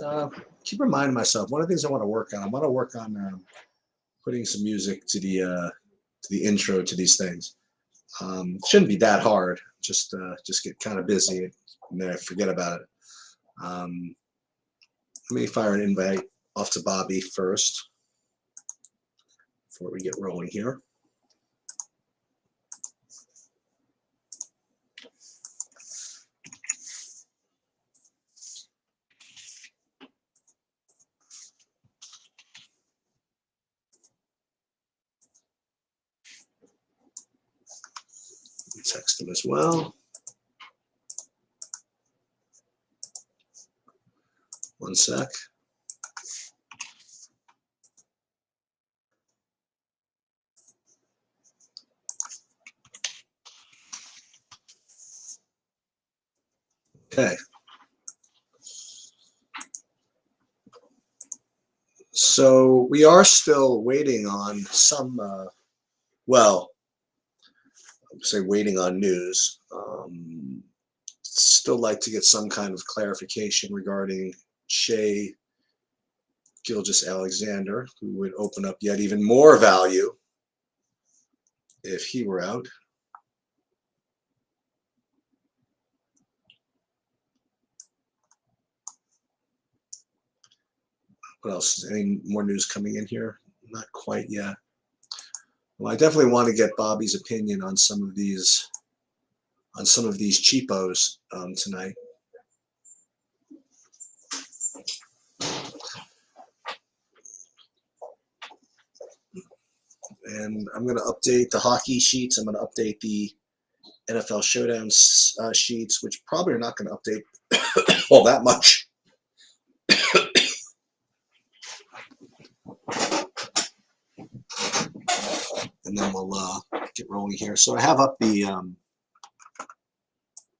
Uh, keep reminding myself. One of the things I want to work on. I want to work on putting some music to the intro to these things. Shouldn't be that hard. Just get kind of busy and then I forget about it. Um, Let me fire an invite off to Bobby first before we get rolling here. Text him as well. One sec. Okay. So we are still waiting on some, well, I would say waiting on news. Still like to get some kind of clarification regarding Shea Gilgis Alexander, who would open up yet even more value if he were out. What else? Is any more news coming in here? Not quite yet. Well, I definitely want to get Bobby's opinion on some of these cheapos tonight. And I'm going to update the hockey sheets. I'm going to update the NFL Showdown sheets, which probably are not going to update all that much. And then we'll get rolling here. So I have up the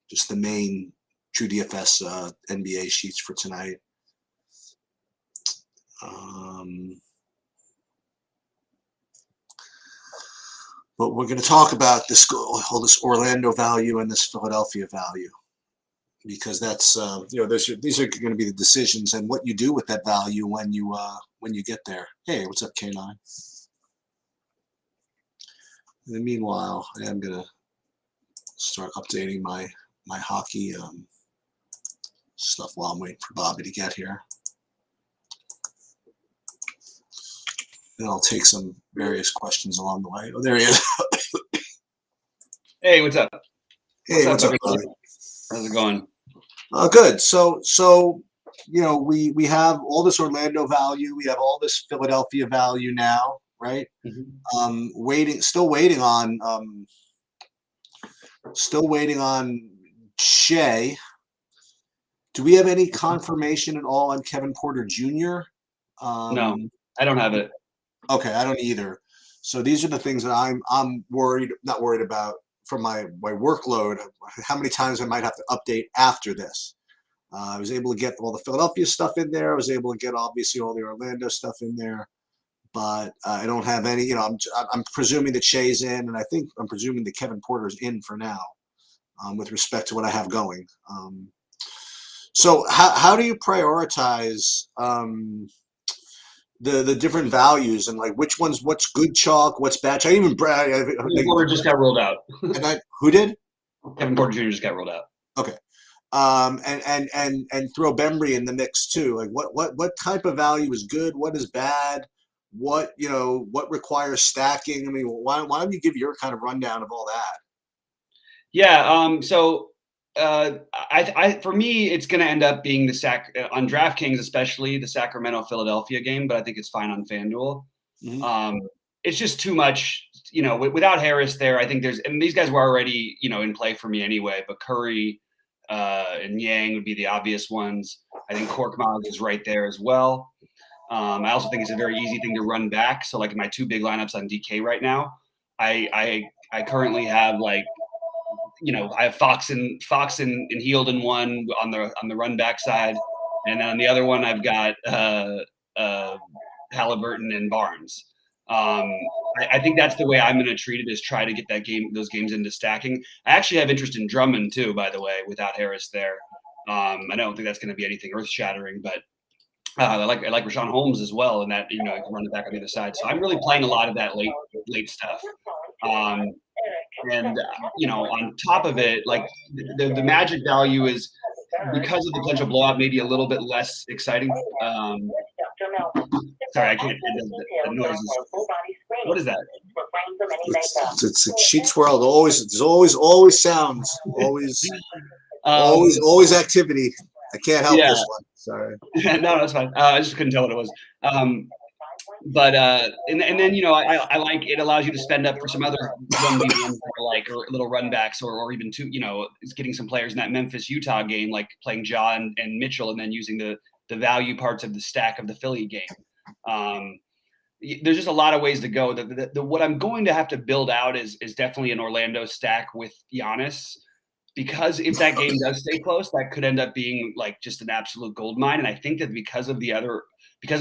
just the main True DFS NBA sheets for tonight. But we're going to talk about this Orlando value and this Philadelphia value, because that's these are going to be the decisions and what you do with that value when you get there. Hey, what's up, K9? In the meanwhile, I am going to start updating my hockey stuff while I'm waiting for Bobby to get here. And I'll take some various questions along the way. Oh, there he is. Hey, what's up? Hey, what's up, Bobby? How's it going? Good. So we have all this Orlando value. We have all this Philadelphia value now, right? Mm-hmm. Still waiting on Shea. Do we have any confirmation at all on Kevin Porter Jr.? No, I don't have it. Okay, I don't either. So these are the things that I'm not worried about from my workload. How many times I might have to update after this. I was able to get all the Philadelphia stuff in there. I was able to get obviously all the Orlando stuff in there, but I don't have any. I'm presuming that Shea's in, and I think I'm presuming that Kevin Porter's in for now, with respect to what I have going. So how do you prioritize the different values and like what's good chalk, what's bad chalk? Even Kevin Porter just got rolled out. Who did? Kevin Porter Jr. just got rolled out. Okay. And throw Bembry in the mix too. Like what type of value is good? What is bad? What requires stacking? I mean, why don't you give your kind of rundown of all that? Yeah. So I for me, it's going to end up being on DraftKings, especially the Sacramento Philadelphia game, but I think it's fine on FanDuel. Mm-hmm. It's just too much, without Harris there. I think and these guys were already, in play for me anyway, but Curry and Yang would be the obvious ones. I think Korkmaz is right there as well. I also think it's a very easy thing to run back. So like in my two big lineups on DK right now, I currently have like, I have Fox and Hield in one on the run back side, and then on the other one I've got Halliburton and Barnes. I think that's the way I'm going to treat it, is try to get those games into stacking. I actually have interest in Drummond too, by the way, without Harris there. I don't think that's going to be anything earth shattering, but I like Rashawn Holmes as well, and that, you know, I can run it back on the other side. So I'm really playing a lot of that late stuff. Um, and you know, on top of it, like the magic value is because of the potential blowout, maybe a little bit less exciting. Sorry, I can't. The noise is. What is that? It's a sheet swirl. There's always sounds. Always activity. I can't help this one. Sorry. No, that's fine. I just couldn't tell what it was. And then, you know, I like it allows you to spend up for some other 1v1s like, or little run backs, or even two, you know, it's getting some players in that Memphis Utah game, like playing John and Mitchell, and then using the value parts of the stack of the Philly game. There's just a lot of ways to go. What I'm going to have to build out is definitely an Orlando stack with Giannis, because if that game does stay close, that could end up being like just an absolute gold mine. And I think that because of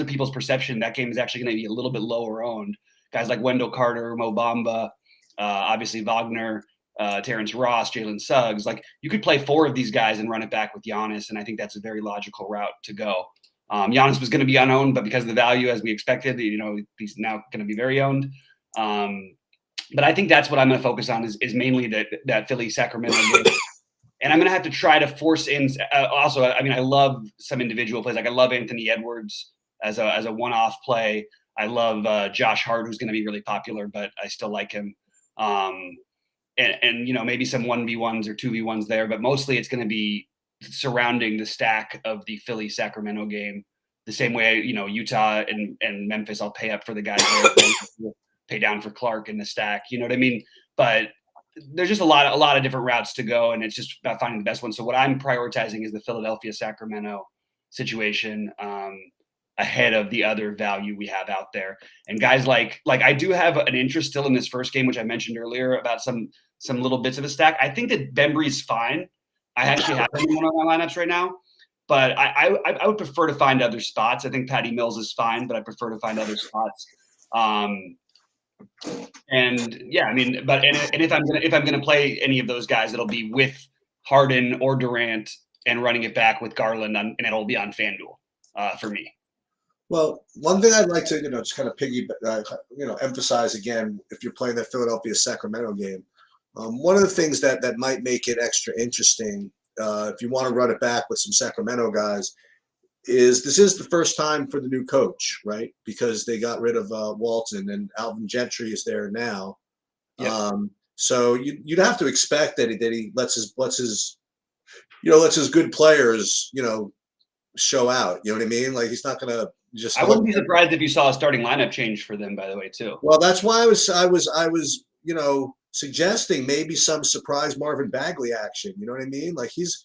people's perception, that game is actually going to be a little bit lower owned. Guys like Wendell Carter, Mo Bamba, obviously Wagner, Terrence Ross, Jalen Suggs. Like, you could play 4 of these guys and run it back with Giannis, and I think that's a very logical route to go. Giannis was going to be unowned, but because of the value, as we expected, you know, he's now going to be very owned. But I think that's what I'm going to focus on is mainly that Philly Sacramento game. And I'm going to have to try to force in also, I mean, I love some individual plays. Like, I love Anthony Edwards as a one-off play. I love Josh Hart, who's going to be really popular, but I still like him. And you know, maybe some 1v1s or 2v1s there, but mostly it's going to be surrounding the stack of the Philly Sacramento game. The same way, you know, Utah and Memphis, I'll pay up for the guys there, pay down for Clark in the stack. You know what I mean? But there's just a lot of different routes to go, and it's just about finding the best one. So what I'm prioritizing is the Philadelphia Sacramento situation ahead of the other value we have out there. And guys like I do have an interest still in this first game, which I mentioned earlier about some little bits of a stack. I think that Bembry's fine. I actually have him in one of my lineups right now, but I would prefer to find other spots. I think Patty Mills is fine, but I prefer to find other spots. And yeah, I mean, but if I'm gonna play any of those guys, it'll be with Harden or Durant and running it back with Garland, and it'll be on FanDuel for me. Well, one thing I'd like to, you know, just kind of emphasize again, if you're playing the Philadelphia Sacramento game, one of the things that might make it extra interesting, if you want to run it back with some Sacramento guys, is this is the first time for the new coach, right? Because they got rid of Walton, and Alvin Gentry is there now. Yep. So you'd have to expect that he lets his good players, you know, show out. You know what I mean? Like, he's not gonna just. I wouldn't be surprised if you saw a starting lineup change for them, by the way, too. Well, that's why I was you know, suggesting maybe some surprise Marvin Bagley action. You know what I mean? Like, he's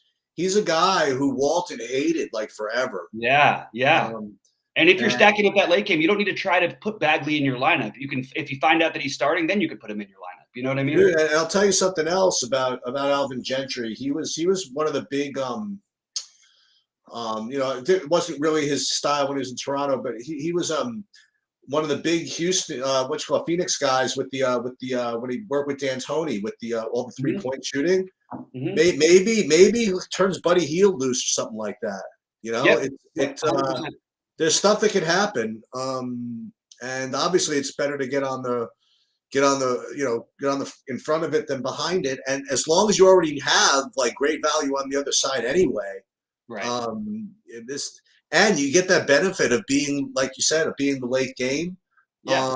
a guy who Walton hated like forever. Yeah. And if you're stacking up that late game, you don't need to try to put Bagley in your lineup. You can, if you find out that he's starting, then you can put him in your lineup. You know what I mean? Yeah, and I'll tell you something else about Alvin Gentry. He was one of the big you know, it wasn't really his style when he was in Toronto, but he was one of the big Houston Phoenix guys with the when he worked with D'Antoni with the all the 3-point shooting. Mm-hmm. Maybe he turns Buddy Hield loose or something like that. You know, yep. There's stuff that can happen, and obviously it's better to get on the in front of it than behind it. And as long as you already have like great value on the other side anyway, right? And you get that benefit of being, like you said, of being the late game. Yeah.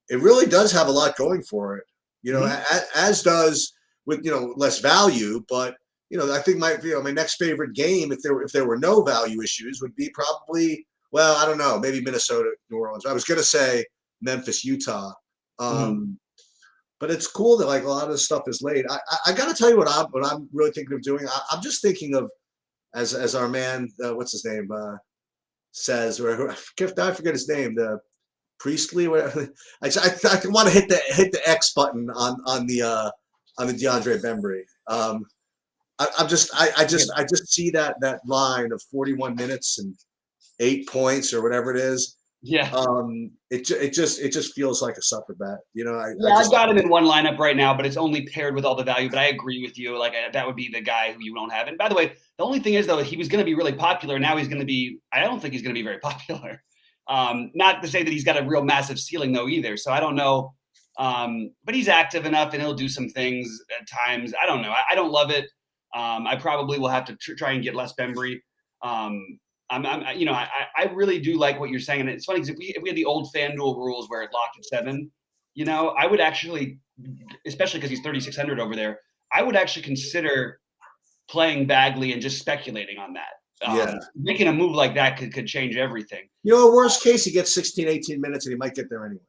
It really does have a lot going for it. You know, mm-hmm. as does with, you know, less value, but you know, I think my next favorite game, if there were no value issues, would be probably, well, I don't know, maybe Minnesota, New Orleans. I was gonna say Memphis, Utah. But it's cool that like a lot of this stuff is late. I gotta tell you what I'm really thinking of doing. I'm just thinking of, as our man, what's his name, says, or I forget his name, the Priestley. Whatever. I want to hit the X button on the DeAndre Bembry. I just see that line of 41 minutes and 8 points or whatever it is. Yeah. It just feels like a sucker bet. You know, Yeah, I've got him in one lineup right now, but it's only paired with all the value. But I agree with you. Like that would be the guy who you won't have. And by the way, the only thing is though, he was going to be really popular. Now he's going to be. I don't think he's going to be very popular. Not to say that he's got a real massive ceiling though either. So I don't know. But he's active enough and he'll do some things at times. I don't know. I don't love it. I probably will have to try and get less Bembry. I really do like what you're saying. And it's funny because if we had the old FanDuel rules where it locked at 7, I would actually, especially because he's 3,600 over there, I would actually consider playing Bagley and just speculating on that. Making a move like that could change everything. Worst case, he gets 16, 18 minutes and he might get there anyway.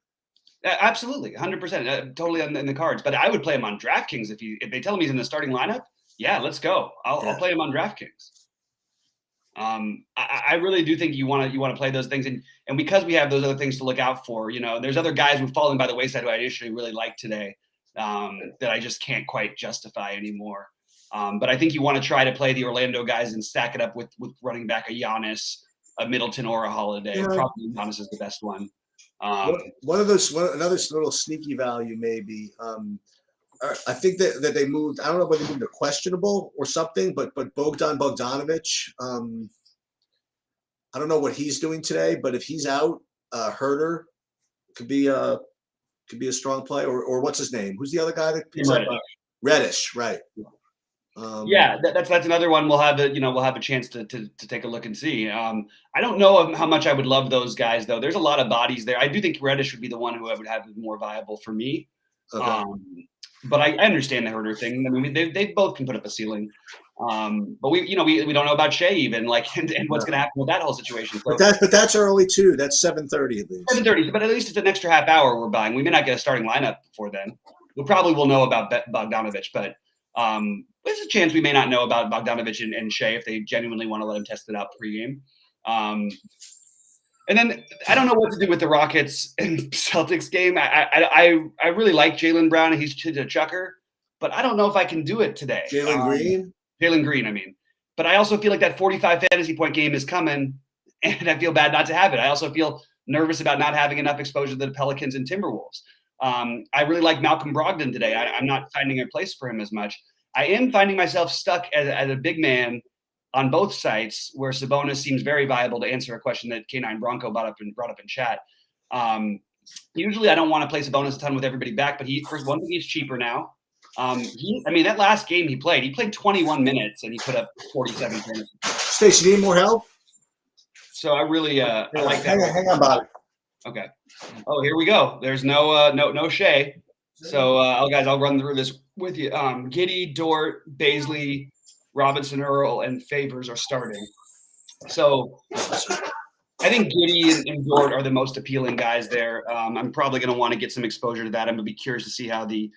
Absolutely, 100%, totally in the cards. But I would play him on DraftKings if they tell him he's in the starting lineup. Yeah, let's go. I'll play him on DraftKings. I really do think you want to play those things, and because we have those other things to look out for, there's other guys who've fallen by the wayside who I initially really liked today that I just can't quite justify anymore. But I think you want to try to play the Orlando guys and stack it up with running back a Giannis, a Middleton, or a Holiday. Yeah. Probably Giannis is the best one. Another little sneaky value maybe. I think that they moved. I don't know whether they moved to questionable or something, but Bogdanovic. I don't know what he's doing today, but if he's out, Herder could be a strong play. Or what's his name? Who's the other guy that picks up? Reddish, right? Yeah, that's another one. We'll have a chance to take a look and see. I don't know how much I would love those guys though. There's a lot of bodies there. I do think Reddish would be the one who I would have more viable for me. Okay. But I understand the Herder thing. I mean, they both can put up a ceiling. But we don't know about Shea even and what's going to happen with that whole situation. So, but that's early too. That's 7:30 at least. 7:30, but at least it's an extra half hour we're buying. We may not get a starting lineup before then. We probably will know about Bogdanovic, but there's a chance we may not know about Bogdanovic and Shea if they genuinely want to let him test it out pregame. And then I don't know what to do with the Rockets and Celtics game. I really like Jaylen Brown. He's a chucker, but I don't know if I can do it today. Jalen Green, I mean. But I also feel like that 45 fantasy point game is coming, and I feel bad not to have it. I also feel nervous about not having enough exposure to the Pelicans and Timberwolves. I really like Malcolm Brogdon today. I'm not finding a place for him as much. I am finding myself stuck as a big man on both sites where Sabonis seems very viable to answer a question that K9 Bronco brought up in chat. Usually I don't want to play Sabonis a ton with everybody back, but first one thing, he's cheaper now. That last game he played 21 minutes and he put up 47 minutes. Stacey, you need more help? So I really I like that. Hang on, Bob. Okay. Oh, here we go. There's no Shea. So guys, I'll run through this with you. Giddey, Dort, Baisley, Robinson, Earl, and Favors are starting. So I think Giddey and Dort are the most appealing guys there. I'm probably going to want to get some exposure to that. I'm going to be curious to see how the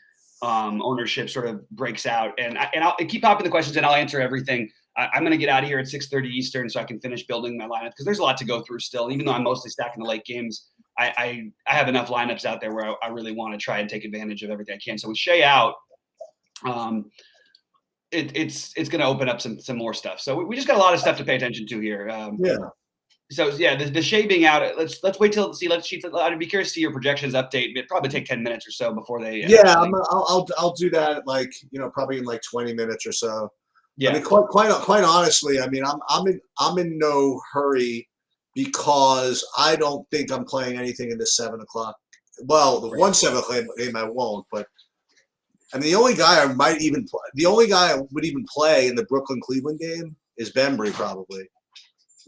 ownership sort of breaks out. And I'll keep popping the questions and I'll answer everything. I'm going to get out of here at 6:30 Eastern so I can finish building my lineup because there's a lot to go through still. Even though I'm mostly stacking the late games, I have enough lineups out there where I really want to try and take advantage of everything I can. So with Shea out, it's going to open up some more stuff. So we just got a lot of stuff to pay attention to here. So the Shea being out, let's wait till see. I'd be curious to see your projections update. It'd probably take 10 minutes or so before they. I'll do that probably in 20 minutes or so. Yeah. I mean, quite honestly, I mean, I'm in no hurry because I don't think I'm playing anything in the 7 o'clock. Well, the 7 o'clock game I won't, but. I mean, the only guy I would even play in the Brooklyn Cleveland game is Bembry probably.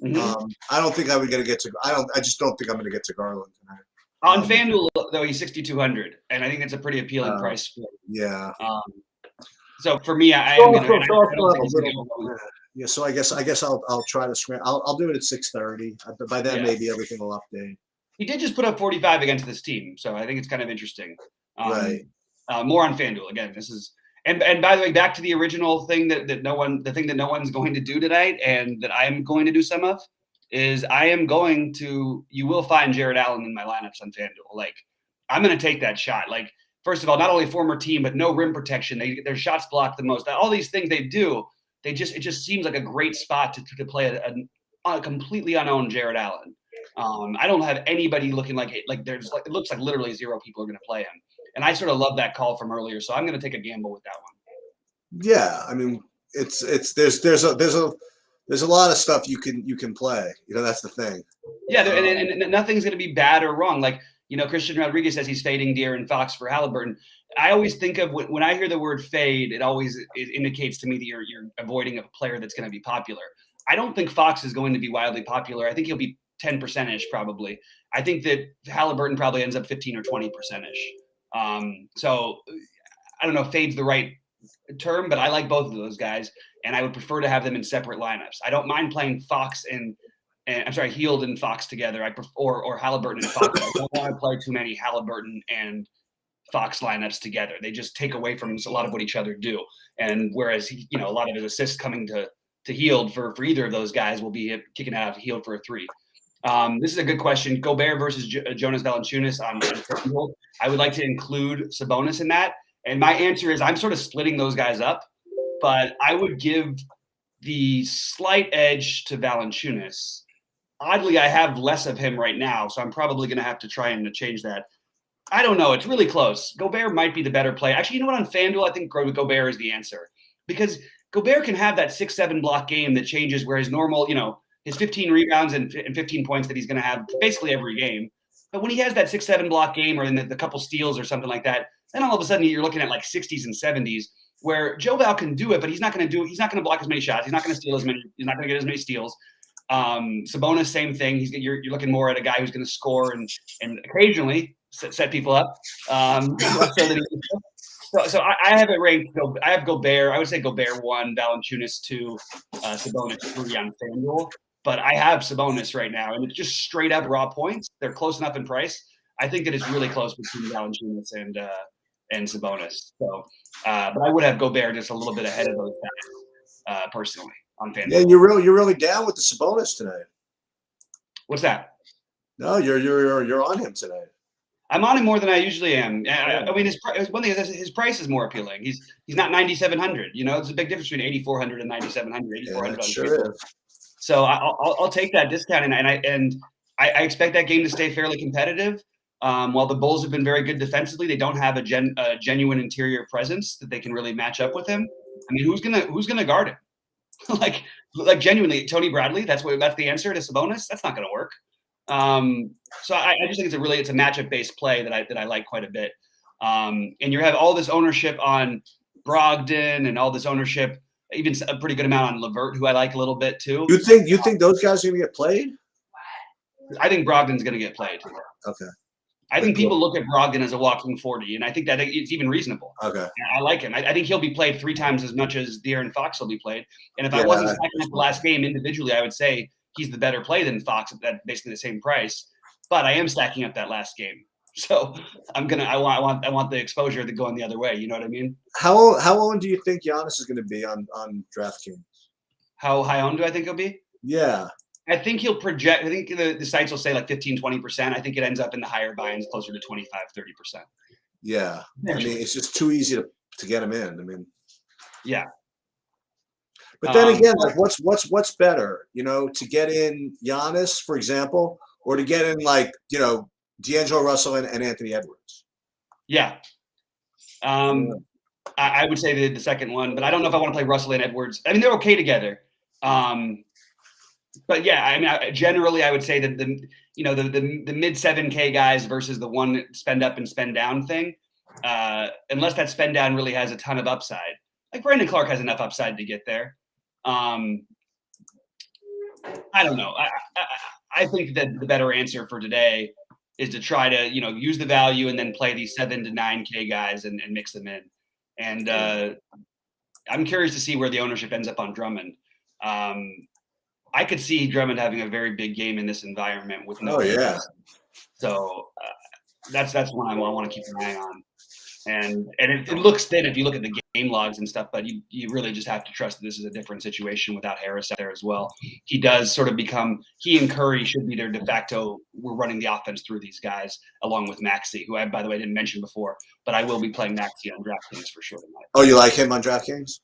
Mm-hmm. I don't think I would get to. I just don't think I'm going to get to Garland tonight. On FanDuel though, he's 6,200, and I think that's a pretty appealing price for him. Yeah. So for me, I am going to. Yeah. So I guess I'll try to scram. I'll do it at 6:30. By then, maybe everything will update. He did just put up 45 against this team, so I think it's kind of interesting. Right. More on FanDuel again. This is and by the way, back to the original thing that no one's going to do tonight, and that I am going to do some of, is you will find Jared Allen in my lineups on FanDuel. I'm going to take that shot. First of all, not only former team, but no rim protection. Their shots blocked the most. All these things they do, it just seems like a great spot to play a completely unowned Jared Allen. I don't have anybody looking like there's like it looks like literally 0 people are going to play him, and I sort of love that call from earlier, so I'm going to take a gamble with that one. Yeah, I mean, it's there's a lot of stuff you can play. That's the thing. Yeah, and nothing's going to be bad or wrong. Like, Christian Rodriguez says he's fading De'Aaron Fox for Halliburton. I always think of when I hear the word fade, it indicates to me that you're avoiding a player that's going to be popular. I don't think Fox is going to be wildly popular. I think he'll be 10%ish probably. I think that Halliburton probably ends up 15 or 20%ish. So I don't know if fade's the right term, but I like both of those guys, and I would prefer to have them in separate lineups. I don't mind playing Fox and I'm sorry, Hield and Fox together. I prefer or Halliburton and Fox. I don't want to play too many Halliburton and Fox lineups together. They just take away from a lot of what each other do. And whereas a lot of his assists coming to Hield for either of those guys will be kicking out to Hield for a 3. This is a good question. Gobert versus Jonas Valanciunas on FanDuel. I would like to include Sabonis in that. And my answer is I'm sort of splitting those guys up, but I would give the slight edge to Valanciunas. Oddly, I have less of him right now, so I'm probably going to have to try and change that. I don't know. It's really close. Gobert might be the better play. Actually, you know what? On FanDuel, I think Gobert is the answer because Gobert can have that 6-7 block game that changes where his normal, his 15 rebounds and 15 points that he's going to have basically every game. But when he has that 6-7 block game or in the couple steals or something like that, then all of a sudden you're looking at like 60s and 70s where Joe Val can do it, but he's not going to block as many shots. He's not going to steal he's not going to get as many steals. Sabonis, same thing. You're looking more at a guy who's going to score and occasionally set people up. So I have it ranked. I have Gobert. I would say Gobert 1, Valanciunas 2, Sabonis 3 on FanDuel. But I have Sabonis right now, and it's just straight up raw points. They're close enough in price. I think that it's really close between Valanciunas and Sabonis. So, but I would have Gobert just a little bit ahead of those guys personally on FanDuel. Yeah, you're really down with the Sabonis tonight. What's that? No, you're on him tonight. I'm on him more than I usually am. I mean, one thing is his price is more appealing. He's not 9,700. It's a big difference between 8,400 and 9,700. 8,400 on sure is. So I'll take that discount, and I expect that game to stay fairly competitive. While the Bulls have been very good defensively, they don't have a genuine interior presence that they can really match up with him. I mean, who's gonna guard him? like genuinely, Tony Bradley. That's the answer to Sabonis. That's not gonna work. So I just think it's a matchup based play that I like quite a bit. And you have all this ownership on Brogdon and all this ownership, even a pretty good amount on LeVert, who I like a little bit too. You think those guys are gonna get played? I think Brogdon's gonna get played. Okay. I think people look at Brogdon as a walking 40, and I think that it's even reasonable. Okay. I like him. I think he'll be played 3 times as much as De'Aaron Fox will be played. And if I wasn't stacking up the last game individually, I would say he's the better play than Fox at basically the same price. But I am stacking up that last game, so I want the exposure to go in the other way. You know what I mean? How owned do you think Giannis is going to be on DraftKings? How high owned do I think he'll be? Yeah. I think he'll project. I think the sites will say like 15-20%. I think it ends up in the higher buy-ins closer to 25-30%. Yeah. I mean, it's just too easy to get him in. I mean, yeah. But then again, like what's better, to get in Giannis, for example, or to get in D'Angelo Russell and Anthony Edwards? Yeah. I would say the second one, but I don't know if I want to play Russell and Edwards. I mean, they're okay together. But yeah, I mean, generally, I would say that the mid 7K guys versus the one spend up and spend down thing, unless that spend down really has a ton of upside. Like Brandon Clark has enough upside to get there. I don't know. I think that the better answer for today is to try to use the value and then play these 7 to 9K guys and mix them in. And I'm curious to see where the ownership ends up on Drummond. I could see Drummond having a very big game in this environment with no. Oh yeah. So that's one I want to keep an eye on, and it looks thin if you look at the game logs and stuff, but you really just have to trust that this is a different situation without Harris out there as well. He does sort of he and Curry should be their de facto. We're running the offense through these guys along with Maxey, who I by the way didn't mention before, but I will be playing Maxey on DraftKings for sure tonight. Oh, you like him on DraftKings?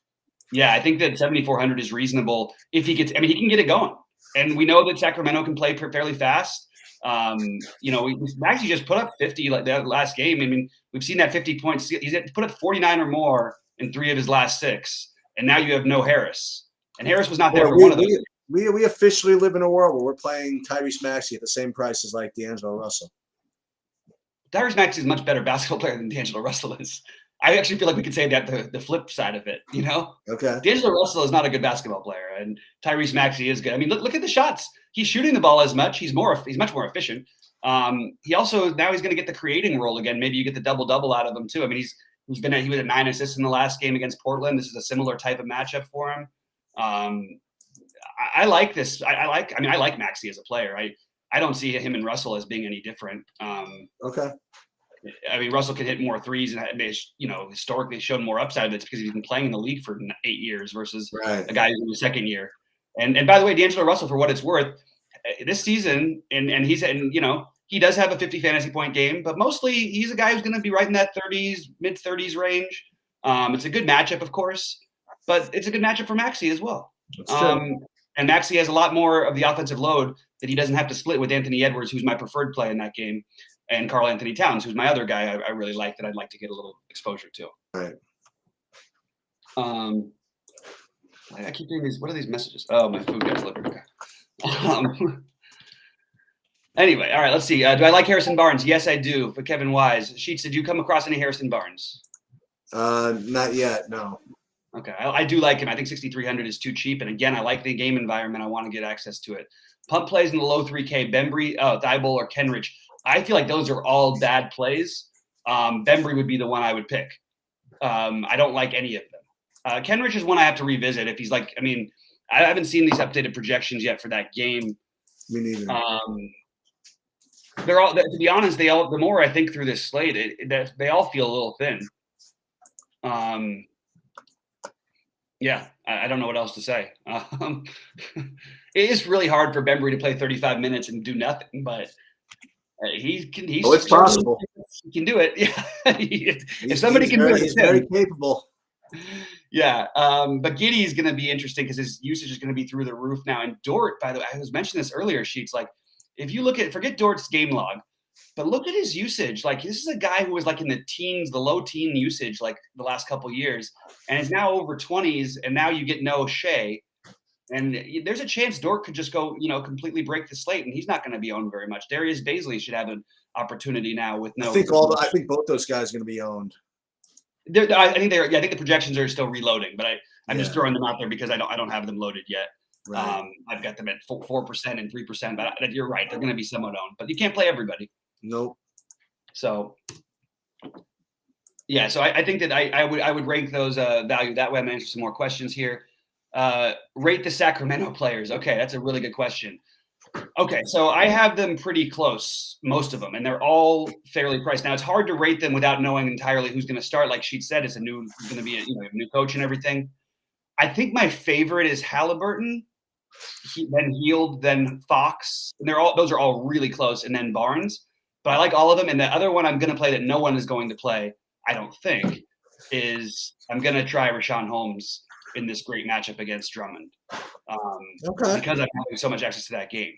Yeah, I think that 7,400 is reasonable if he gets. I mean, he can get it going, and we know that Sacramento can play fairly fast. Maxey just put up 50 like that last game. I mean, we've seen that 50 points. He's put up 49 or more in 3 of his last 6, and now you have no Harris, and Harris was not there for one of those. We officially live in a world where we're playing Tyrese Maxey at the same price as like D'Angelo Russell. Tyrese Maxey is a much better basketball player than D'Angelo Russell is. I actually feel like we could say that the flip side of it, Okay. D'Angelo Russell is not a good basketball player, and Tyrese Maxey is good. I mean, look at the shots. He's shooting the ball as much. He's much more efficient. He also now he's going to get the creating role again. Maybe you get the double out of him too. I mean, he was at 9 assists in the last game against Portland. This is a similar type of matchup for him. I like this. I like Maxey as a player. I don't see him and Russell as being any different. Okay. I mean, Russell can hit more threes and historically shown more upside. That's because he's been playing in the league for 8 years versus a guy who's in his second year. And by the way, D'Angelo Russell, for what it's worth, this season, and he does have a 50 fantasy point game, but mostly he's a guy who's going to be right in that mid 30s range. It's a good matchup, of course, but it's a good matchup for Maxey as well. And Maxey has a lot more of the offensive load that he doesn't have to split with Anthony Edwards, who's my preferred play in that game, and Karl Anthony Towns, who's my other guy I really like that I'd like to get a little exposure to. Right. I keep doing these. What are these messages? Oh, my food got delivered. Okay. Anyway, all right, let's see. Do I like Harrison Barnes? Yes, I do. For Kevin Wise. Sheets, did you come across any Harrison Barnes? Not yet, no. Okay, I do like him. I think 6,300 is too cheap. And again, I like the game environment. I want to get access to it. Pump plays in the low 3K. Bembry, Thibault, or Kenrich. I feel like those are all bad plays. Bembry would be the one I would pick. I don't like any of them. Kenrich is one I have to revisit. If he's like, I mean, I haven't seen these updated projections yet for that game. Me neither. They're all, to be honest, the more I think through this slate, they all feel a little thin. Yeah, I don't know what else to say. It is really hard for Bembry to play 35 minutes and do nothing, but it's possible. He can do it. Yeah, if somebody can do it, he's very capable. Yeah, but Giddey is going to be interesting because his usage is going to be through the roof now. And Dort, by the way, I was mentioning this earlier, Sheets. Like, if you forget Dort's game log, but look at his usage. Like, this is a guy who was like in the teens, the low teen usage, like the last couple of years, and is now over 20s. And now you get no Shea, and there's a chance Dort could just go, completely break the slate, and he's not going to be owned very much. Darius Bazley should have an opportunity now with no. I think both those guys are going to be owned. I think the projections are still reloading, but I'm just throwing them out there because I don't have them loaded yet. Right. I've got them at 4% and 3%, but you're right, they're going to be somewhat owned. But you can't play everybody. Nope. So yeah, so I think that I would rank those value that way. I'm answering some more questions here. Rate the Sacramento players. Okay, that's a really good question. Okay, so I have them pretty close, most of them, and they're all fairly priced. Now, it's hard to rate them without knowing entirely who's going to start. Like she said, it's going to be a new coach and everything. I think my favorite is Halliburton, then Hield, then Fox, and those are all really close, and then Barnes. But I like all of them. And the other one I'm going to play that no one is going to play, I don't think, is I'm going to try Richaun Holmes in this great matchup against Drummond. Because I'm having so much access to that game.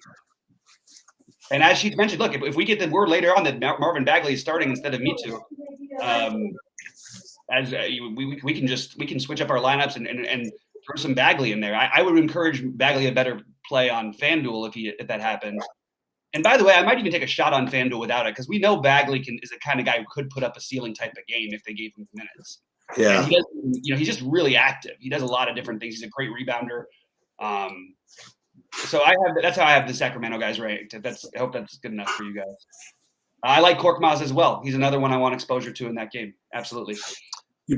And as she mentioned, look, if we get the word later on that Marvin Bagley is starting instead of Metu, we can switch up our lineups and throw some Bagley in there. I would encourage Bagley a better play on FanDuel if that happens. And by the way, I might even take a shot on FanDuel without it because we know Bagley is the kind of guy who could put up a ceiling type of game if they gave him minutes. Yeah, and he's just really active. He does a lot of different things. He's a great rebounder. So that's how I have the Sacramento guys ranked. I hope that's good enough for you guys. I like Korkmaz as well. He's another one I want exposure to in that game. Absolutely.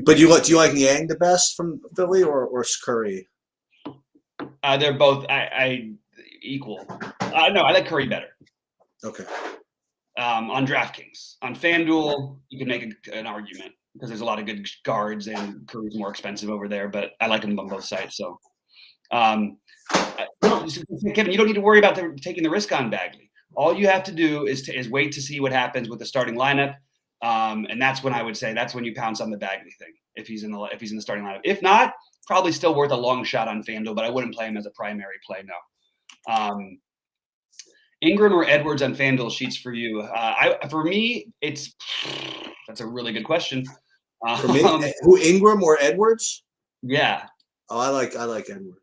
But do you like Niang the best from Philly or Curry? They're both equal. No, I like Curry better. Okay. On DraftKings, on FanDuel, you can make an argument because there's a lot of good guards and Curry's more expensive over there. But I like him on both sides. So, Kevin, you don't need to worry about taking the risk on Bagley. All you have to do is wait to see what happens with the starting lineup, and that's when I would say that's when you pounce on the Bagley thing if he's in the starting lineup. If not, probably still worth a long shot on FanDuel, but I wouldn't play him as a primary play. No. Ingram or Edwards on FanDuel sheets for you? For me, that's a really good question. For me, who, Ingram or Edwards? Yeah. Oh, I like Edwards.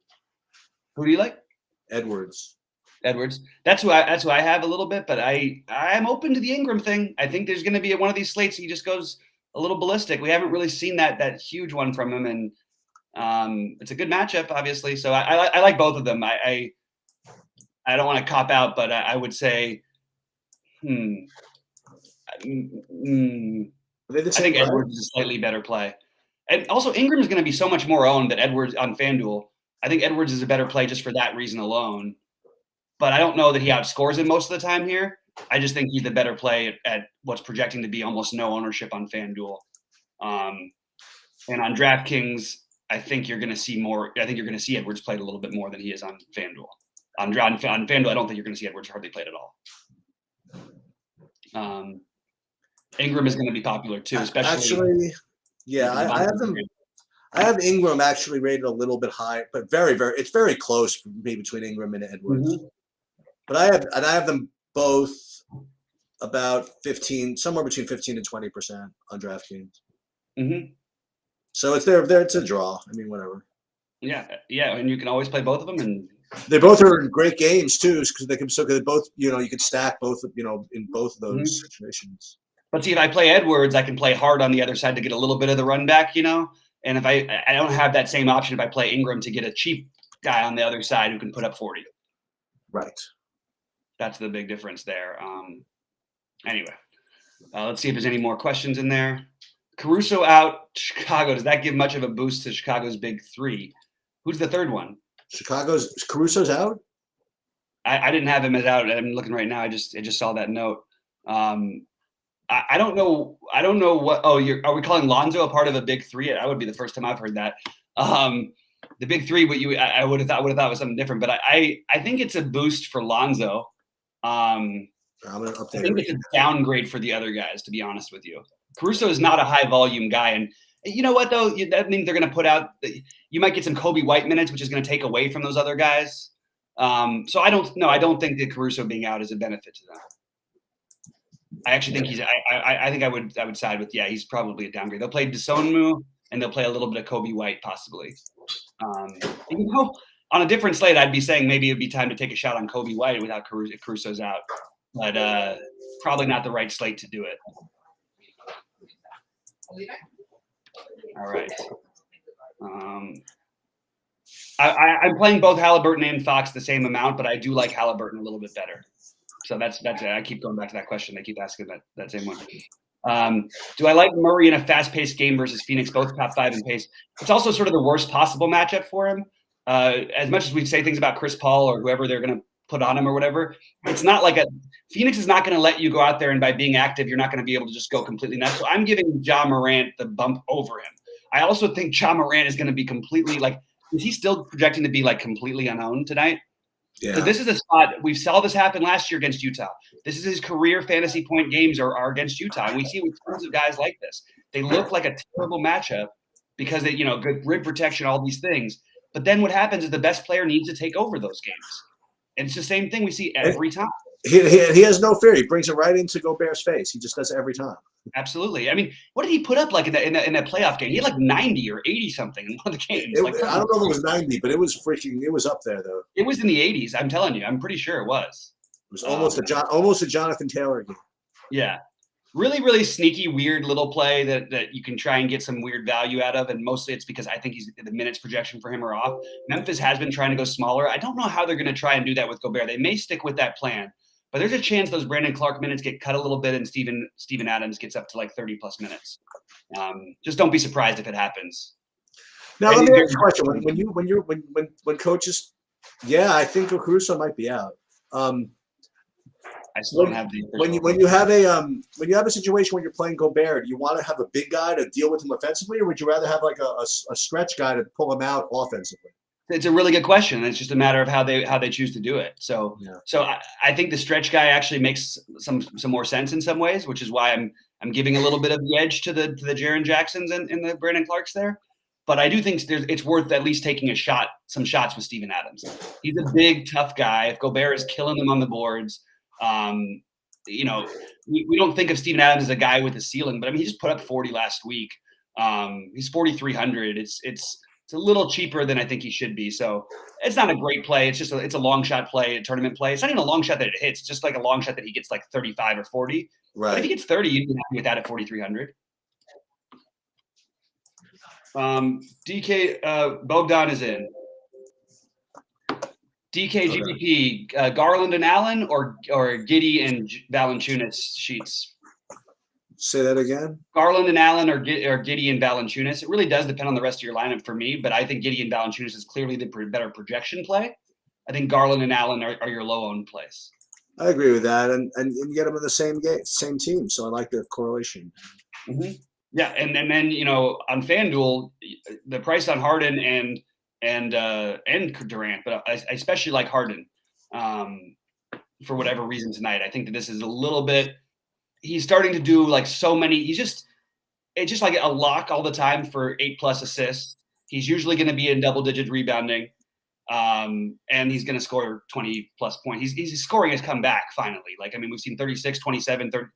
Who do you like? Edwards. That's who I have a little bit, but I'm open to the Ingram thing. I think there's going to be one of these slates he just goes a little ballistic. We haven't really seen that huge one from him, and it's a good matchup, obviously. So I like both of them. I don't want to cop out, but I would say, I think Edwards is a slightly better play. And also, Ingram is going to be so much more owned than Edwards on FanDuel. I think Edwards is a better play just for that reason alone. But I don't know that he outscores him most of the time here. I just think he's the better play at what's projecting to be almost no ownership on FanDuel. And on DraftKings, I think you're going to see more. I think you're going to see Edwards played a little bit more than he is on FanDuel. On FanDuel, I don't think you're going to see Edwards hardly played at all. Ingram is going to be popular too, especially. Actually, yeah, I have them. I have Ingram actually rated a little bit high, but it's very close for me between Ingram and Edwards. Mm-hmm. But I have them both about 15, somewhere between 15 and 20% on DraftKings. Mm-hmm. So it's there. It's a draw. I mean, whatever. Yeah, and you can always play both of them, and they both are great games too, because they can. So they both, you can stack both, in both of those situations. But see, if I play Edwards, I can play hard on the other side to get a little bit of the run back, And if I don't have that same option if I play Ingram to get a cheap guy on the other side who can put up 40. Right. That's the big difference there. Anyway, let's see if there's any more questions in there. Caruso out, Chicago. Does that give much of a boost to Chicago's big three? Who's the third one? Caruso's out? I didn't have him as out. I'm looking right now. I just saw that note. I don't know what. Oh, are we calling Lonzo a part of a big three? That would be the first time I've heard that. The big three, I would have thought was something different, but I think it's a boost for Lonzo. I think it's a downgrade for the other guys, to be honest with you. Caruso is not a high volume guy, and you know what though? That means they're going to put out. You might get some Kobe White minutes, which is going to take away from those other guys. So I don't think that Caruso being out is a benefit to them. I actually think I think I would side with, he's probably a downgrade. They'll play Desonmu and they'll play a little bit of Kobe White possibly. Even though on a different slate, I'd be saying maybe it'd be time to take a shot on Kobe White without if Caruso's out, but probably not the right slate to do it. All right. I'm playing both Halliburton and Fox the same amount, but I do like Halliburton a little bit better. So that's I keep going back to that question. They keep asking that same one. Do I like Murray in a fast-paced game versus Phoenix, both top 5 in pace? It's also sort of the worst possible matchup for him. As much as we say things about Chris Paul or whoever they're going to put on him or whatever, it's not like Phoenix is not going to let you go out there and by being active, you're not going to be able to just go completely nuts. So I'm giving Ja Morant the bump over him. I also think Ja Morant is going to be completely is he still projecting to be completely unowned tonight? Yeah. Because this is a spot we saw this happen last year against Utah. This is his career fantasy point games are against Utah. And we see with tons of guys like this. They look like a terrible matchup because they, good rim protection, all these things. But then what happens is the best player needs to take over those games. And it's the same thing we see every time. He has no fear. He brings it right into Gobert's face. He just does it every time. Absolutely. I mean, what did he put up in that playoff game? He had 90 or 80 something in one of the games. I don't know if it was 90, but it was up there though. It was in the 80s. I'm telling you. I'm pretty sure it was. It was almost a Jonathan Taylor game. Yeah. Really, really sneaky, weird little play that you can try and get some weird value out of. And mostly it's because I think the minutes projection for him are off. Memphis has been trying to go smaller. I don't know how they're going to try and do that with Gobert. They may stick with that plan. But there's a chance those Brandon Clark minutes get cut a little bit and Steven Adams gets up to 30-plus minutes. Just don't be surprised if it happens. Now, let me ask you a question. When coaches, I think Caruso might be out. I still don't have the when you have a situation where you're playing Gobert, do you want to have a big guy to deal with him offensively, or would you rather have a stretch guy to pull him out offensively? It's a really good question. It's just a matter of how they choose to do it. So I think the stretch guy actually makes some more sense in some ways, which is why I'm giving a little bit of the edge to the Jaren Jacksons and the Brandon Clarks there. But I do think it's worth at least taking some shots with Steven Adams. He's a big, tough guy. If Gobert is killing them on the boards, You know, we don't think of Steven Adams as a guy with a ceiling, but I mean, he just put up 40 last week. He's 4,300. It's a little cheaper than I think he should be. So it's not a great play. It's just it's a long shot play, a tournament play. It's not even a long shot that it hits. It's just like a long shot that he gets like 35 or 40. Right. But if he gets 30, you'd be happy with that at 4,300. DK Bogdan is in. DK GPP, Garland and Allen, or Giddy and Valanciunas sheets. Say that again. Garland and Allen, or Giddy and Valanciunas. It really does depend on the rest of your lineup for me, but I think Giddy and Valanciunas is clearly the better projection play. I think Garland and Allen are your low-owned plays. I agree with that, and you get them in the same game, same team. So I like the correlation. Mm-hmm. Yeah, and then on FanDuel, the price on Harden and Durant, but I especially like Harden for whatever reason tonight. I think that this is a little bit. He's starting to do like so many. It's just like a lock all the time for 8+ assists. He's usually going to be in double-digit rebounding, and he's going to score 20+ points. His scoring has come back finally. Like, I mean, we've seen 36, 27, 30,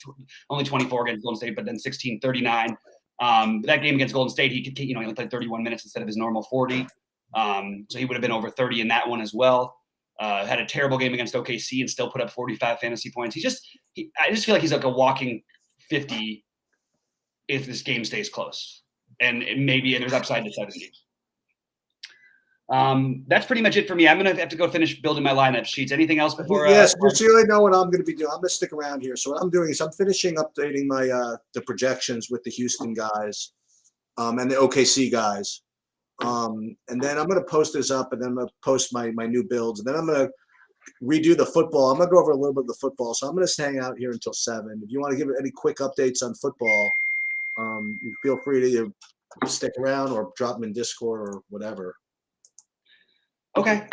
only 24 against Golden State, but then 16, 39. That game against Golden State, he only played 31 minutes instead of his normal 40. So he would have been over 30 in that one as well. Had a terrible game against OKC and still put up 45 fantasy points. I just feel like he's like a walking 50 if this game stays close, and there's upside to 70. That's pretty much it for me. I'm gonna have to go finish building my lineup sheets. Anything else before? Yes, you really know what I'm going to be doing. I'm going to stick around here. So what I'm doing is I'm finishing updating my the projections with the Houston guys, and the OKC guys. And then I'm going to post this up, and then I'm going to post my new builds, and then I'm going to redo the football. I'm going to go over a little bit of the football, so I'm going to hang out here until 7. If you want to give any quick updates on football, you feel free to stick around or drop them in Discord or whatever. Okay.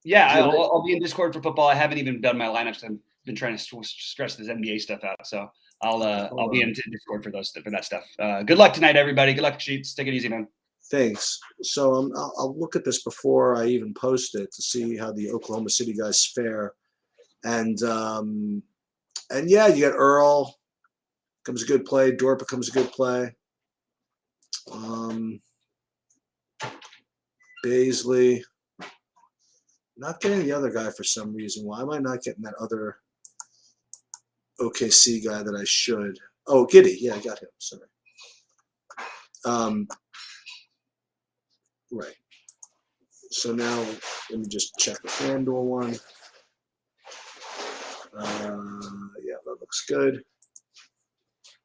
Yeah, I'll be in Discord for football. I haven't even done my lineups. I've been trying to stress this NBA stuff out, so I'll be in Discord for that stuff. Good luck tonight, everybody. Good luck, Sheets. Take it easy, man. Thanks. So I'll look at this before I even post it to see how the Oklahoma City guys fare. And yeah, you get Earl, becomes a good play. Dort becomes a good play. Baisley. Not getting the other guy for some reason. Why am I not getting that other OKC guy that I should? Oh, Giddy. Yeah, I got him. Sorry. Right. So now let me just check the FanDuel one. Yeah, that looks good.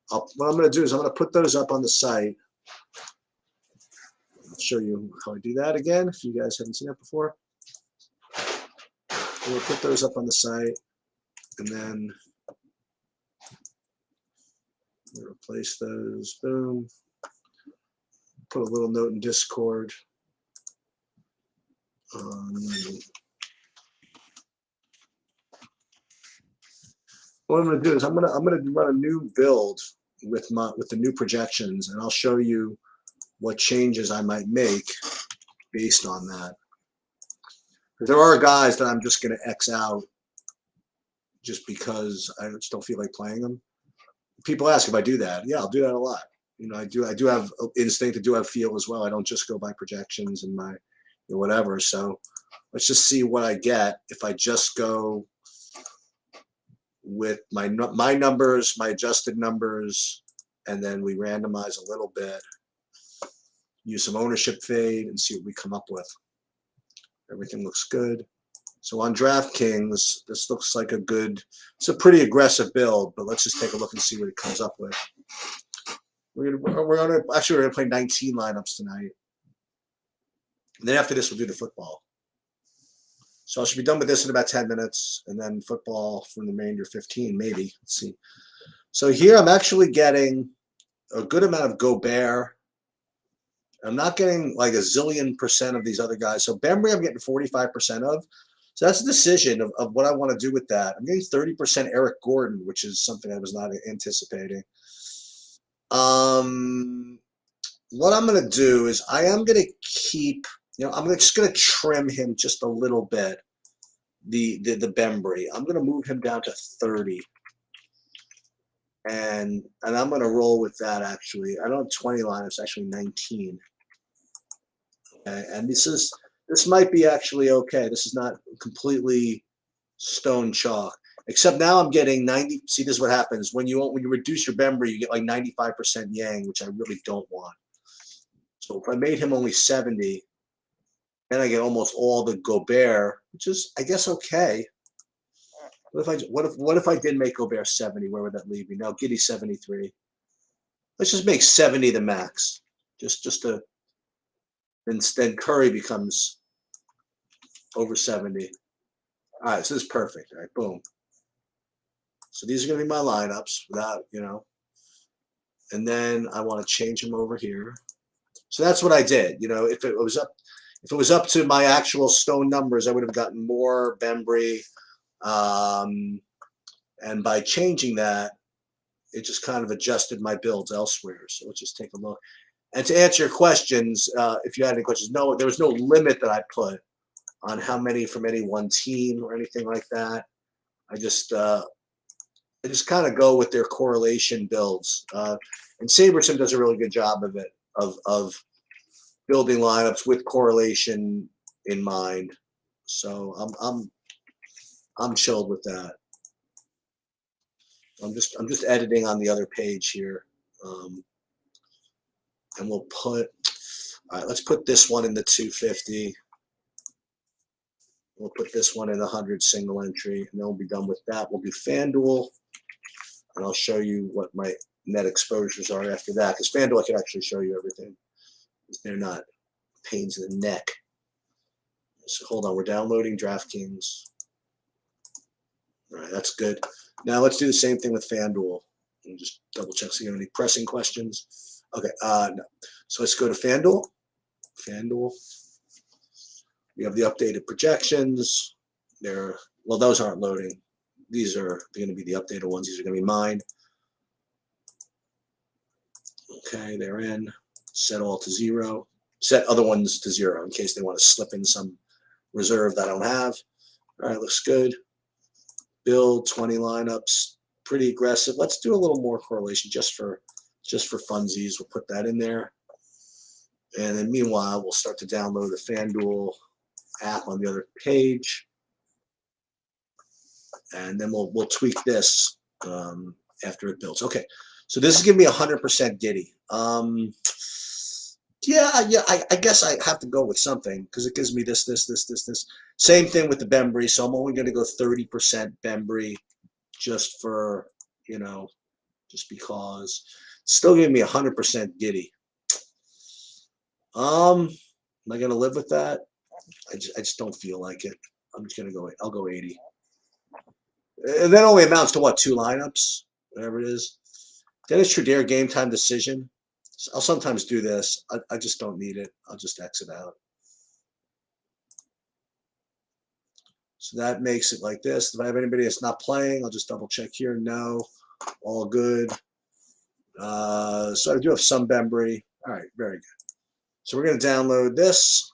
What I'm going to do is I'm going to put those up on the site. I'll show you how I do that again if you guys haven't seen that before. We'll put those up on the site, and then we'll replace those. Boom. Put a little note in Discord. What I'm going to do is I'm going to run a new build with the new projections, and I'll show you what changes I might make based on that. There are guys that I'm just going to X out just because I just don't feel like playing them. People ask if I do that. Yeah, I'll do that a lot. I do have instinct. I do have feel as well. I don't just go by projections and my whatever. So let's just see what I get if I just go with my numbers, my adjusted numbers, and then we randomize a little bit, use some ownership fade, and see what we come up with. Everything looks good. So on DraftKings, this looks like it's a pretty aggressive build, but let's just take a look and see what it comes up with. We're gonna play 19 lineups tonight. And then after this, we'll do the football. So I should be done with this in about 10 minutes, and then football from the remainder 15, maybe. Let's see. So here I'm actually getting a good amount of Gobert. I'm not getting like a zillion% of these other guys. So Bembry I'm getting 45% of. So that's a decision of what I want to do with that. I'm getting 30% Eric Gordon, which is something I was not anticipating. What I'm going to do is I am going to keep, I'm just going to trim him just a little bit. the Bembry. I'm going to move him down to 30. And I'm going to roll with that, actually. I don't have 20 lineups, actually 19. Okay, and this might be actually okay. This is not completely stone chalk. Except now I'm getting 90. See, this is what happens. When you reduce your Bembry, you get like 95% Yang, which I really don't want. So if I made him only 70, then I get almost all the Gobert, which is, I guess, okay. What if I did make Gobert 70? Where would that leave me? Now Giddey 73. Let's just make 70 the max. Just to then Curry becomes over 70. All right, so this is perfect. All right, boom. So these are going to be my lineups without, and then I want to change them over here. So that's what I did. If it was up to my actual stone numbers, I would have gotten more Bembry. And by changing that, it just kind of adjusted my builds elsewhere. So let's just take a look. And to answer your questions, if you had any questions, no, there was no limit that I put on how many from any one team or anything like that. I just kind of go with their correlation builds. And Sabersim does a really good job of it, of building lineups with correlation in mind. So I'm chilled with that. I'm just editing on the other page here, and we'll put. All right, let's put this one in the 250. We'll put this one in the 100 single entry, and then we'll be done with that. We'll do FanDuel, and I'll show you what my net exposures are after that. Because FanDuel, I can actually show you everything. They're not pains in the neck. So hold on, we're downloading DraftKings. All right, that's good. Now let's do the same thing with FanDuel. And just double check so you have any pressing questions. Okay, no. So let's go to FanDuel. FanDuel. We have the updated projections. Those aren't loading. They're going to be the updated ones. These are going to be mine. Okay, they're in. Set all to 0. Set other ones to 0 in case they want to slip in some reserve that I don't have. All right, looks good. Build 20 lineups, pretty aggressive. Let's do a little more correlation just for funsies. We'll put that in there. And then meanwhile, we'll start to download the FanDuel app on the other page. And then we'll tweak this after it builds. Okay, so this is giving me 100% Giddey. I guess I have to go with something because it gives me this. Same thing with the Bembry, so I'm only going to go 30% Bembry just for, just because. It's still giving me 100% Giddey. Am I going to live with that? I just don't feel like it. I'm just going to go, I'll go 80. And that only amounts to what, 2 lineups, whatever it is. Dennis Trudeau game time decision. I'll sometimes do this. I just don't need it. I'll just exit out. So that makes it like this. If I have anybody that's not playing, I'll just double check here. No, all good. So I do have some Bembry. All right, very good. So we're going to download this.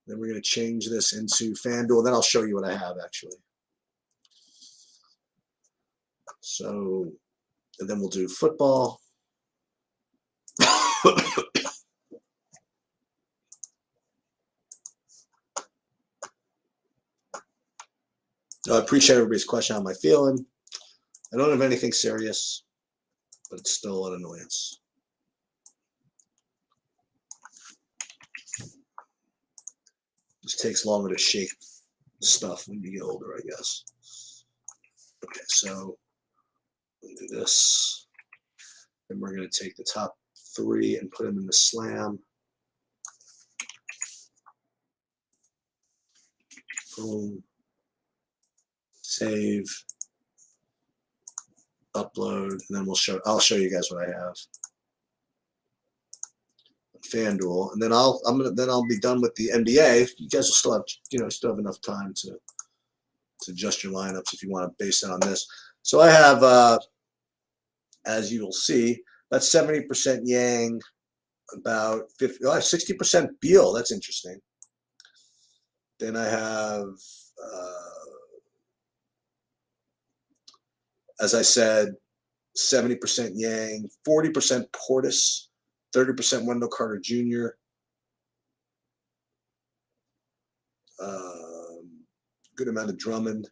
Then we're going to change this into FanDuel. Then I'll show you what I have actually. So, and then we'll do football. I appreciate everybody's question. How am I feeling? I don't have anything serious, but it's still an annoyance. Just takes longer to shake stuff when you get older, I guess. Okay, so we'll do this. Then we're going to take the top 3 and put them in the slam. Boom. Save. Upload, and then I'll show you guys what I have. FanDuel, and then I'll be done with the NBA. You guys will still have enough time to adjust your lineups if you want to base it on this. So I have, as you will see, about 70% Yang, about 60% Beal. That's interesting. Then I have As I said, 70% Yang, 40% Portis, 30% Wendell Carter Jr. Good amount of Drummond.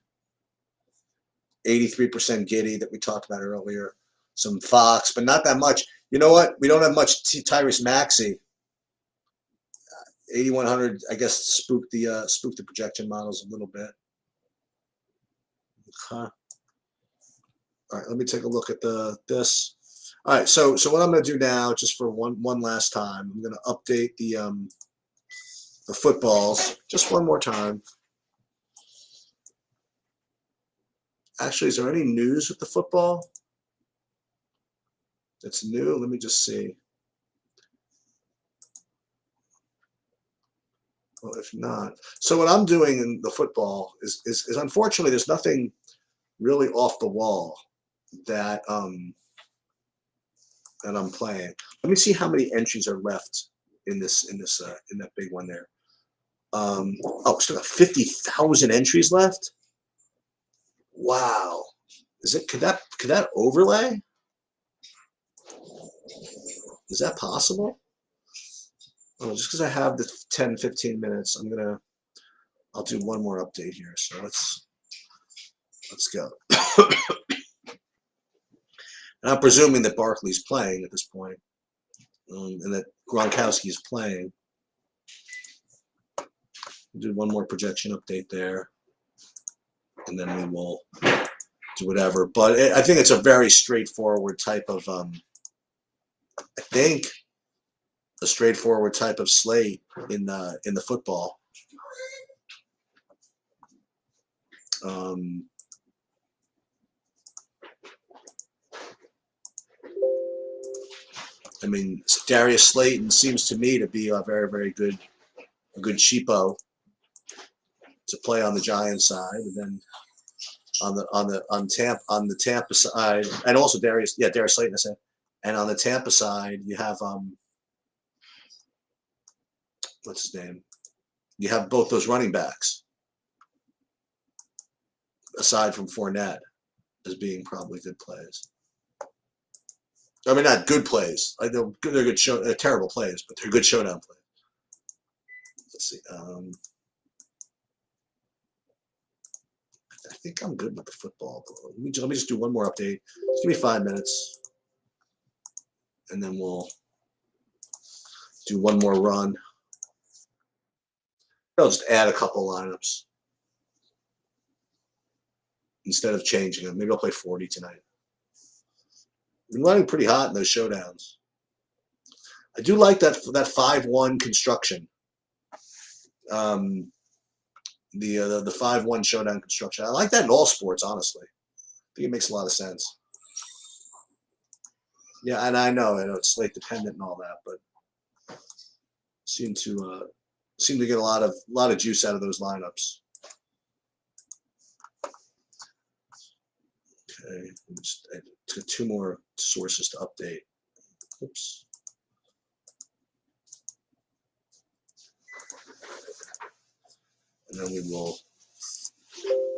83% Giddy that we talked about earlier. Some Fox, but not that much. You know what? We don't have much Tyrese Maxey. 8,100, I guess, spooked the projection models a little bit. Huh. All right, let me take a look at this. All right, so what I'm going to do now, just for one last time, I'm going to update the footballs just one more time. Actually, is there any news with the football that's new? Let me just see. Well, if not, so what I'm doing in the football is unfortunately there's nothing really off the wall that that I'm playing. Let me see how many entries are left in that big one there. Oh, still got 50,000 entries left. Wow, could that overlay? Is that possible? Oh, just because I have the 10-15 minutes, I'll do one more update here. So let's go. And I'm presuming that Barkley's playing at this point, and that Gronkowski is playing. We'll do one more projection update there, and then we will do whatever. But I think it's a very straightforward type of, I think, a straightforward type of slate in the football. I mean, Darius Slayton seems to me to be a very, very good cheapo to play on the Giants side, and then on the Tampa side, and also Darius Slayton, I said, and on the Tampa side you have what's his name? You have both those running backs, aside from Fournette, as being probably good plays. I mean, not good plays. Like they're good they're terrible plays, but they're good showdown plays. Let's see. I think I'm good with the football. Let me just do one more update. Just give me 5 minutes, and then we'll do one more run. I'll just add a couple lineups instead of changing them. Maybe I'll play 40 tonight. I've been running pretty hot in those showdowns. I do like that 5-1 construction. The 5-1 showdown construction. I like that in all sports, honestly. I think it makes a lot of sense. Yeah, and I know it's slate dependent and all that, but seem to get a lot of juice out of those lineups. Okay, just add 2 more sources to update. Oops. And then we will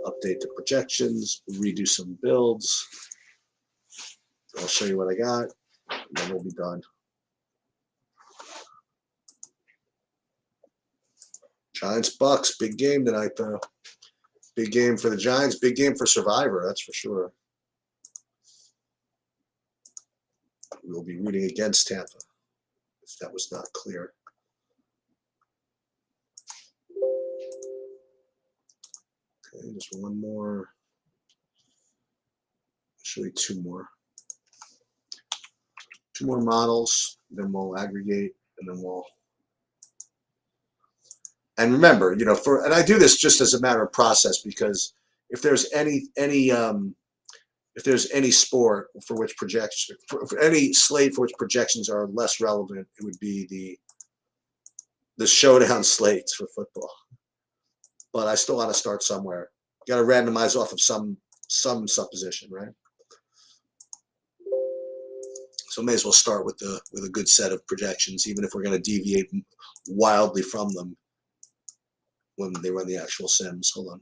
update the projections, redo some builds. I'll show you what I got, and then we'll be done. Giants Bucks, big game tonight though. Big game for the Giants, big game for Survivor, that's for sure. We will be rooting against Tampa, if that was not clear. Okay, just one more. Actually, 2 more. 2 more models, then we'll aggregate, and then we'll. And remember, and I do this just as a matter of process, because if there's any sport for which for any slate for which projections are less relevant, it would be the showdown slates for football. But I still want to start somewhere. Got to randomize off of some supposition, right? So may as well start with a good set of projections, even if we're going to deviate wildly from them when they run the actual sims. Hold on.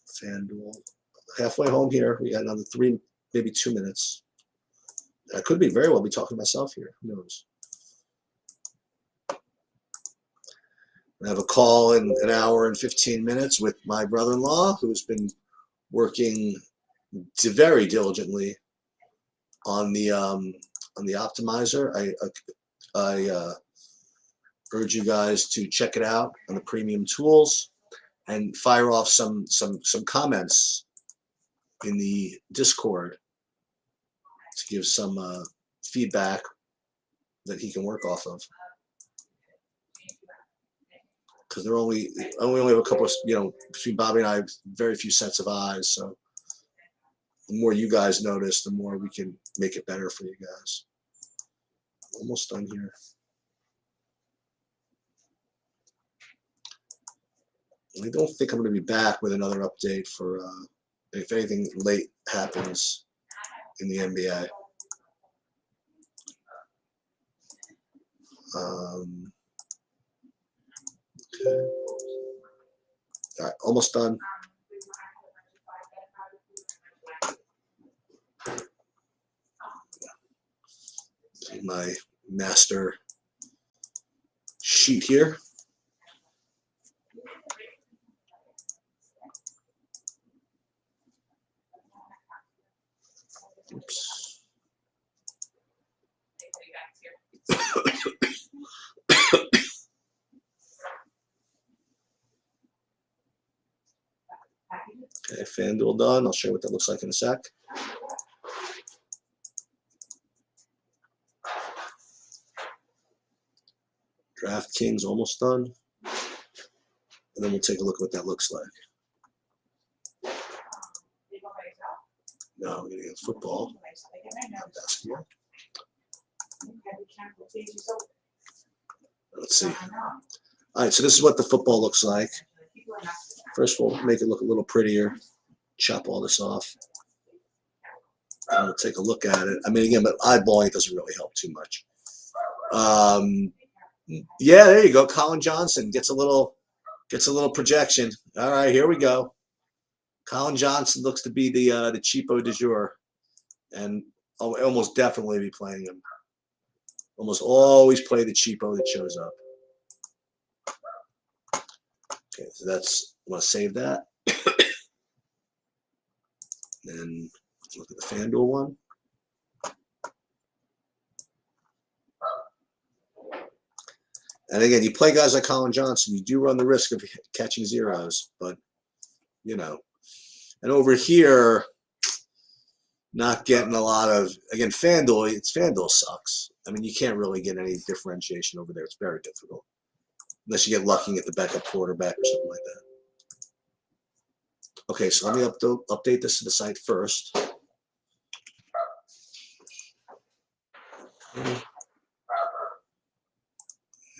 FanDuel. Halfway home here. We got another 3, maybe 2 minutes. I could be very well be talking to myself here. Who knows? I have a call in an hour and 15 minutes with my brother-in-law, who's been working very diligently on the optimizer. I urge you guys to check it out on the premium tools and fire off some comments in the Discord to give some feedback that he can work off of. Because they're only have a couple of, between Bobby and I, very few sets of eyes. So the more you guys notice, the more we can make it better for you guys. Almost done here. I don't think I'm going to be back with another update for if anything late happens in the NBA. Okay. All right, almost done. My master sheet here. Oops. Okay, FanDuel done. I'll show you what that looks like in a sec. DraftKings almost done. And then we'll take a look at what that looks like. Now we're going to get football, not basketball. Let's see. All right, so this is what the football looks like. First, we'll make it look a little prettier. Chop all this off. And we'll take a look at it. I mean, again, but eyeballing doesn't really help too much. Yeah, there you go. Colin Johnson gets a little projection. All right, here we go. Colin Johnson looks to be the cheapo du jour, and I'll almost definitely be playing him. Almost always play the cheapo that shows up. Okay, so that's, I want to save that. Then let's look at the FanDuel one. And again, you play guys like Colin Johnson, you do run the risk of catching zeros, but and over here, not getting a lot of, again, FanDuel sucks. I mean, you can't really get any differentiation over there. It's very difficult. Unless you get lucky and get the backup quarterback or something like that. Okay, so let me update this to the site first.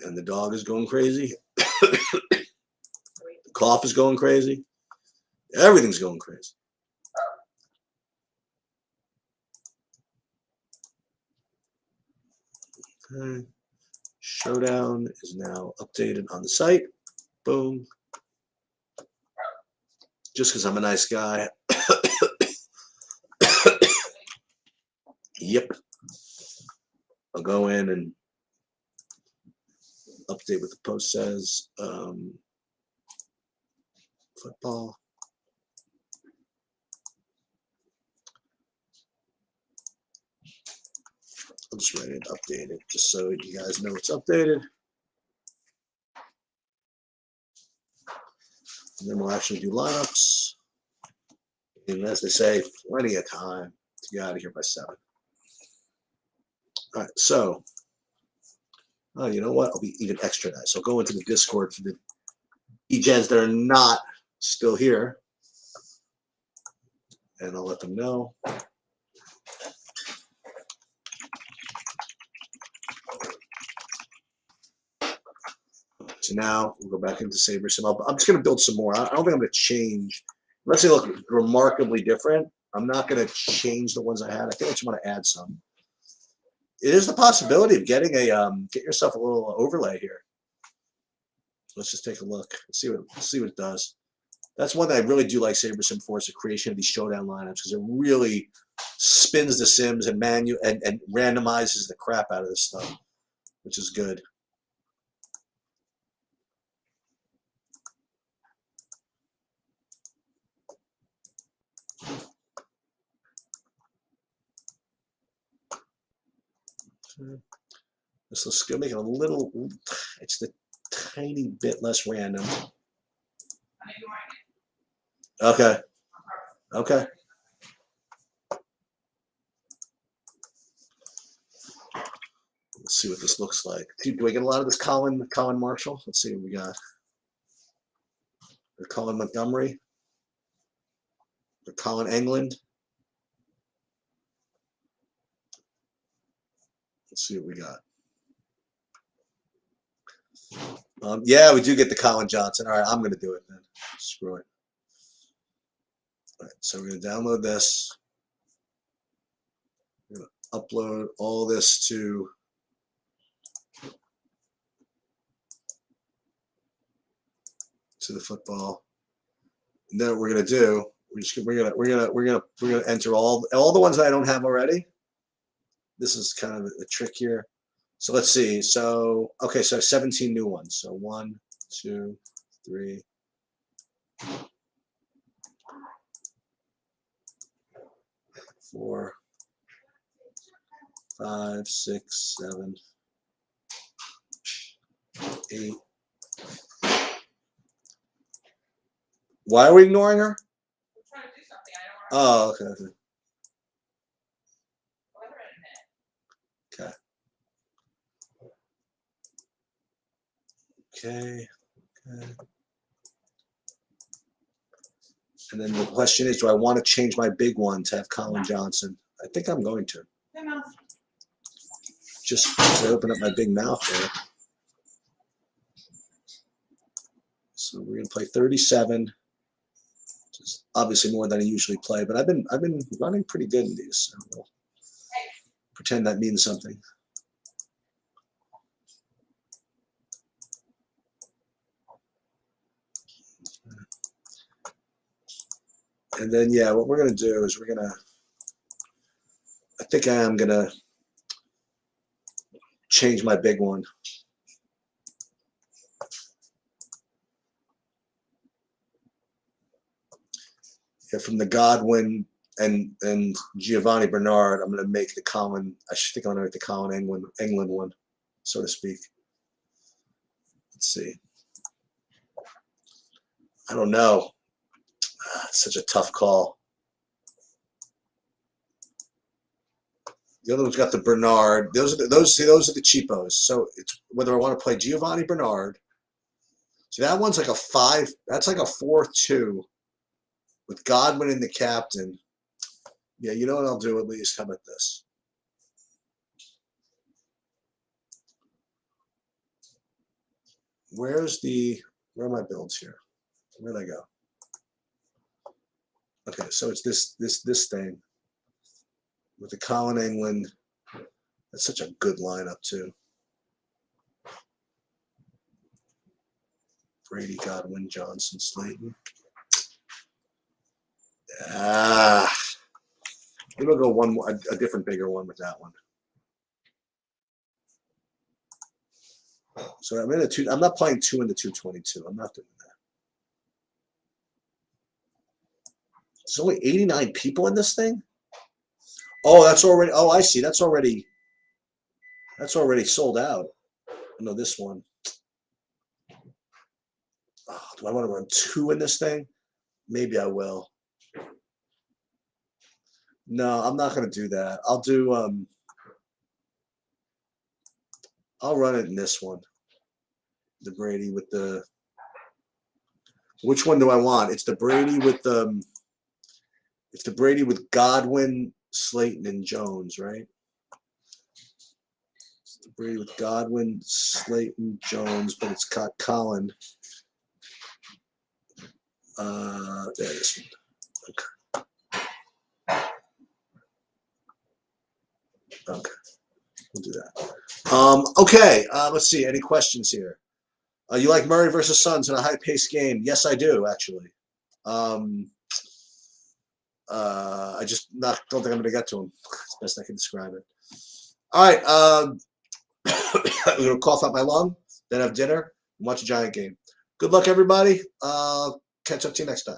And the dog is going crazy. The cough is going crazy. Everything's going crazy. Okay. Showdown is now updated on the site. Boom. Just because I'm a nice guy. Yep. I'll go in and update what the post says. Football. I'll just write it updated just so you guys know it's updated. And then we'll actually do lineups. And as they say, plenty of time to get out of here by 7. All right, so, oh, you know what? I'll be even extra nice. I'll go into the Discord for the EGens that are not still here. And I'll let them know. So now we'll go back into SaberSim. I'm just going to build some more. I don't think I'm going to change. Unless they look remarkably different, I'm not going to change the ones I had. I think I just want to add some. It is the possibility of getting a get yourself a little overlay here. Let's just take a look. See what it does. That's one that I really do like SaberSim for, is the creation of these showdown lineups, because it really spins the sims and and randomizes the crap out of this stuff, which is good. This looks good. Make it a little. It's the tiny bit less random. Okay. Okay. Let's see what this looks like. Do I get a lot of this Colin Marshall? Let's see what we got. Or Colin Montgomery. Or Colin England. Let's see what we got. Yeah, we do get the Colin Johnson. All right, I'm going to do it then. Screw it. All right, so we're going to download this. We're going to upload all this to the football. And then what we're going to do, we're going to enter all the ones that I don't have already. This is kind of a trick here. So let's see. So, okay, so 17 new ones. So 1, 2, 3, 4, 5, 6, 7, 8. Why are we ignoring her? We're trying to do something. I don't want to. Oh, okay. Okay. Okay. Okay. And then the question is, do I want to change my big one to have Colin Johnson? I think I'm going to. Just to open up my big mouth there. So we're gonna play 37. Which is obviously more than I usually play, but I've been running pretty good in these. So we'll pretend that means something. And then, yeah, what we're going to do is I think I am going to change my big one. Yeah, from the Godwin and Giovanni Bernard, I'm going to make the Colin, I think I'm going to make the Colin England one, so to speak. Let's see. I don't know. It's such a tough call. The other one's got the Bernard. Those are the cheapos. So it's whether I want to play Giovanni Bernard. So that one's like a 5. That's like a 4-2 with Godwin in the captain. Yeah, you know what I'll do at least? How about this? Where are my builds here? Where'd I go? Okay, so it's this thing with the Colin England. That's such a good lineup too. Brady, Godwin, Johnson, Slayton. Maybe I'll go one more, a different bigger one with that one. So I'm in a 2. I'm not playing 2 into 222. I'm not doing that. There's only 89 people in this thing. Oh, that's already. Oh, I see. That's already sold out. No, this one. Oh, do I want to run 2 in this thing? Maybe I will. No, I'm not going to do that. I'll do. I'll run it in this one. The Brady with the. Which one do I want? It's the Brady with the. It's the Brady with Godwin, Slayton, and Jones, right? It's the Brady with Godwin, Slayton, Jones, but it's got Colin. There it is. Okay, we'll do that. Okay, let's see. Any questions here? You like Murray versus Suns in a high-paced game? Yes, I do, actually. I just don't think I'm going to get to him. It's best I can describe it. All right. I'm going to cough out my lung, then have dinner, and watch a Giant game. Good luck, everybody. Catch up to you next time.